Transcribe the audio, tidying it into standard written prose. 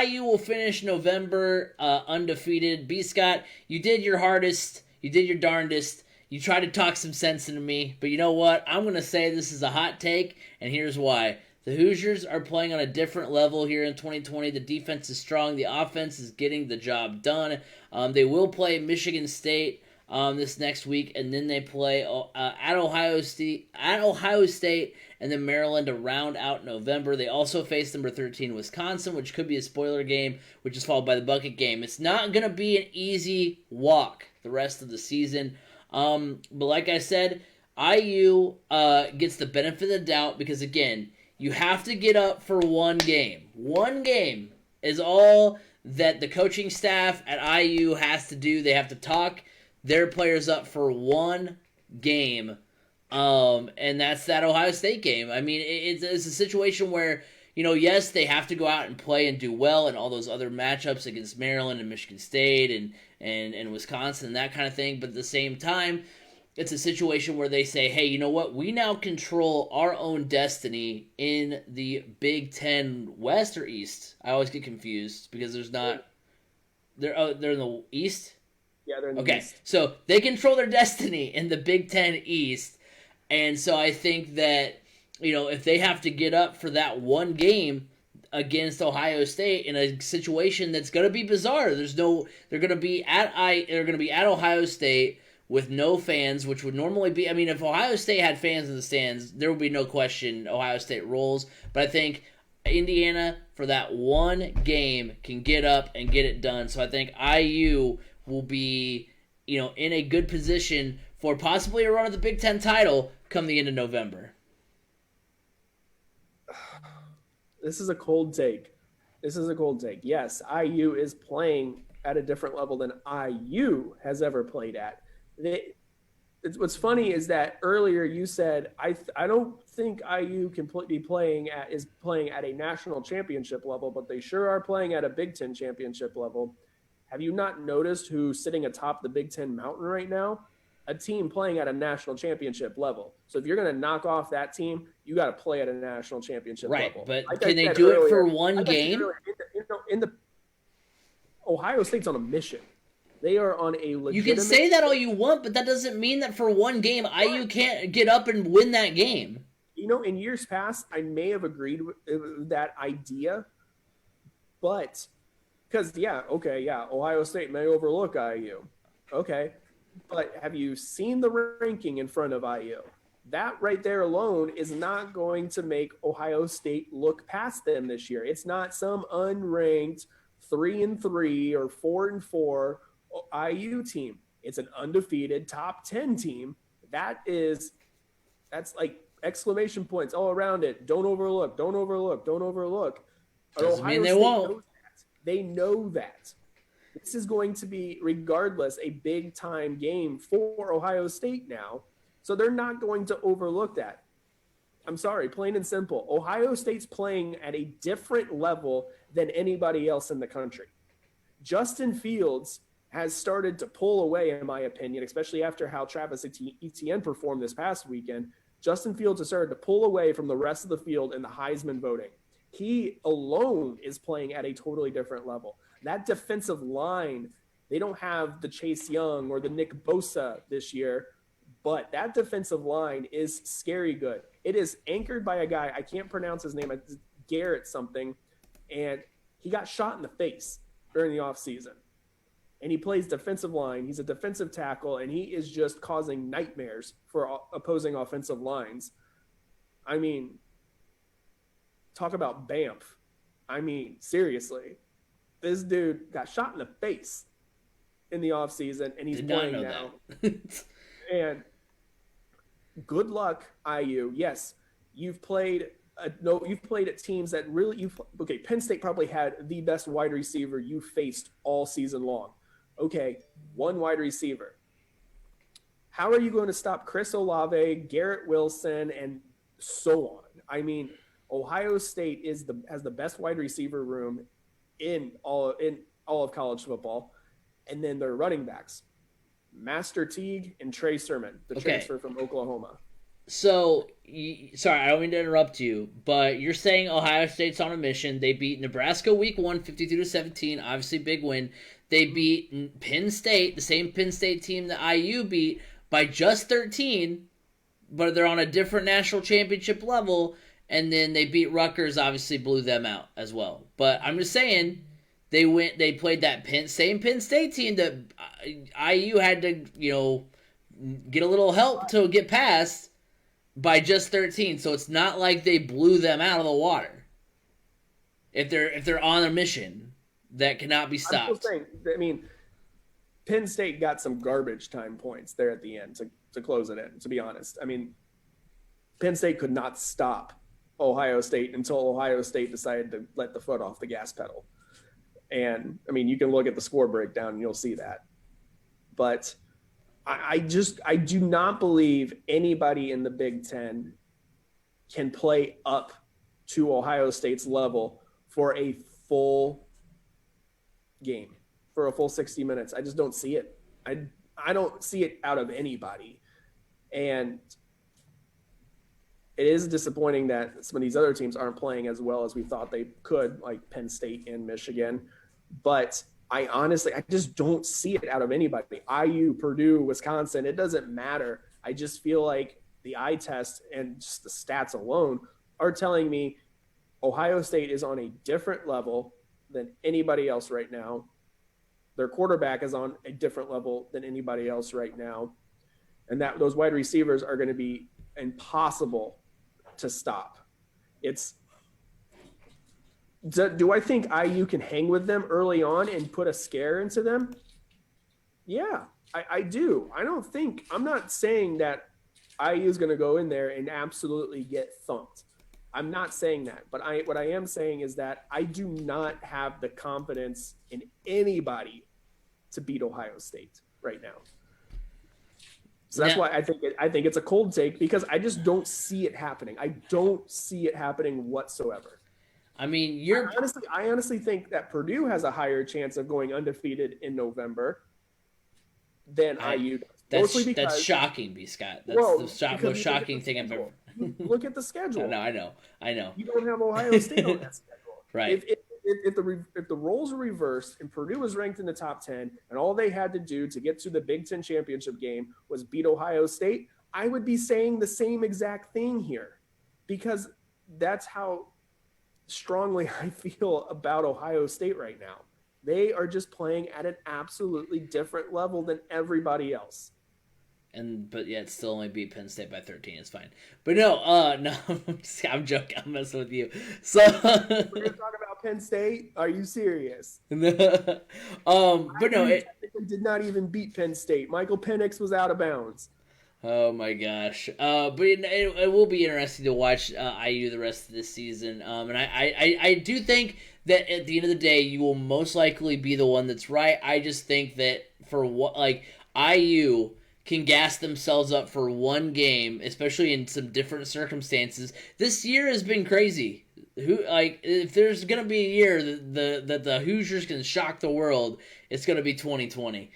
IU will finish November undefeated. B. Scott, you did your hardest. You did your darndest. You tried to talk some sense into me. But you know what? I'm going to say this is a hot take, and here's why. The Hoosiers are playing on a different level here in 2020. The defense is strong. The offense is getting the job done. They will play Michigan State this next week, and then they play at Ohio State, and then Maryland to round out November. They also face number 13 Wisconsin, which could be a spoiler game, which is followed by the bucket game. It's not going to be an easy walk the rest of the season. But like I said, IU gets the benefit of the doubt because, again, you have to get up for one game. One game is all that the coaching staff at IU has to do. They have to talk their players up for one game, and that's that Ohio State game. I mean, it's a situation where, yes, they have to go out and play and do well in all those other matchups against Maryland and Michigan State and Wisconsin and that kind of thing, but at the same time, it's a situation where they say, hey, you know what? We now control our own destiny in the Big Ten West or East. I always get confused because there's not. They're in the East? Yeah, they're in the East. Okay, so they control their destiny in the Big Ten East. And so I think that, if they have to get up for that one game against Ohio State in a situation that's going to be bizarre. They're going to be at Ohio State with no fans, which would normally be, if Ohio State had fans in the stands, there would be no question Ohio State rolls. But I think Indiana, for that one game, can get up and get it done. So I think IU will be, in a good position for possibly a run at the Big Ten title come the end of November. This is a cold take. Yes, IU is playing at a different level than IU has ever played at. What's funny is that earlier you said I don't think IU can be playing at a national championship level, but they sure are playing at a Big Ten championship level. Have you not noticed who's sitting atop the Big Ten mountain right now? A team playing at a national championship level. So if you're going to knock off that team, you got to play at a national championship level. Right, but can they do it for one game? In the Ohio State's on a mission. They are on a legitimate... You can say that all you want, but that doesn't mean that for one game, IU can't get up and win that game. In years past, I may have agreed with that idea, but... Because, Ohio State may overlook IU. Okay, but have you seen the ranking in front of IU? That right there alone is not going to make Ohio State look past them this year. It's not some unranked 3-3 or 4-4 IU team. It's an undefeated top 10 team. That's like exclamation points all around it. Don't overlook. Doesn't mean they won't. They know that. This is going to be, regardless, a big time game for Ohio State now. So they're not going to overlook that. I'm sorry, plain and simple. Ohio State's playing at a different level than anybody else in the country. Justin Fields has started to pull away, in my opinion, especially after how Travis Etienne performed this past weekend. Justin Fields has started to pull away from the rest of the field in the Heisman voting. He alone is playing at a totally different level. That defensive line, they don't have the Chase Young or the Nick Bosa this year, but that defensive line is scary good. It is anchored by a guy, I can't pronounce his name, Garrett something, and he got shot in the face during the offseason. And he plays defensive line. He's a defensive tackle, and he is just causing nightmares for opposing offensive lines. I mean, talk about Banff. I mean, seriously. This dude got shot in the face in the offseason, and he's playing now. And good luck, IU. Yes, you've played at teams that really Penn State probably had the best wide receiver you faced all season long. Okay, one wide receiver. How are you going to stop Chris Olave, Garrett Wilson, and so on? I mean, Ohio State has the best wide receiver room in all of college football, and then their running backs, Master Teague and Trey Sermon, the transfer from Oklahoma. So, sorry, I don't mean to interrupt you, but you're saying Ohio State's on a mission. They beat Nebraska week 1, 52-17, obviously big win. They beat Penn State, the same Penn State team that IU beat, by just 13, but they're on a different national championship level. And then they beat Rutgers, obviously blew them out as well. But I'm just saying, they played that same Penn State team that IU had to, get a little help to get past by just 13. So it's not like they blew them out of the water. If they're on a mission that cannot be stopped. I'm still saying, I mean, Penn State got some garbage time points there at the end to close it in, to be honest. I mean, Penn State could not stop Ohio State until Ohio State decided to let the foot off the gas pedal. And, I mean, you can look at the score breakdown and you'll see that. But I do not believe anybody in the Big Ten can play up to Ohio State's level for a full game, for a full 60 minutes. I just don't see it. I don't see it out of anybody. And it is disappointing that some of these other teams aren't playing as well as we thought they could, like Penn State and Michigan. But I just don't see it out of anybody. IU, Purdue, Wisconsin, it doesn't matter. I just feel like the eye test and just the stats alone are telling me Ohio State is on a different level than anybody else right now. Their quarterback is on a different level than anybody else right now. And that those wide receivers are going to be impossible to stop. Do I think IU can hang with them early on and put a scare into them? Yeah, I do. I'm not saying that IU is going to go in there and absolutely get thumped. I'm not saying that. But what I am saying is that I do not have the confidence in anybody to beat Ohio State right now. So that's why I think it's a cold take, because I just don't see it happening. I don't see it happening whatsoever. I mean, I honestly think that Purdue has a higher chance of going undefeated in November than IU does. That's shocking, B. Scott. That's the most shocking thing I've ever. Look at the schedule. No, I know. You don't have Ohio State on that schedule. Right. If the roles are reversed and Purdue was ranked in the top 10 and all they had to do to get to the Big Ten championship game was beat Ohio State, I would be saying the same exact thing here, because that's how strongly I feel about Ohio State right now. They are just playing at an absolutely different level than everybody else. But yet still only beat Penn State by 13. It's fine. But no, I'm joking. I'm messing with you. So we're gonna talk about Penn State. Are you serious? But no, it did not even beat Penn State. Michael Penix was out of bounds. Oh my gosh. But it will be interesting to watch IU the rest of this season. And I do think that at the end of the day, you will most likely be the one that's right. I just think that for what, like, IU can gas themselves up for one game, especially in some different circumstances. This year has been crazy. If there's gonna be a year that the Hoosiers can shock the world, it's gonna be 2020.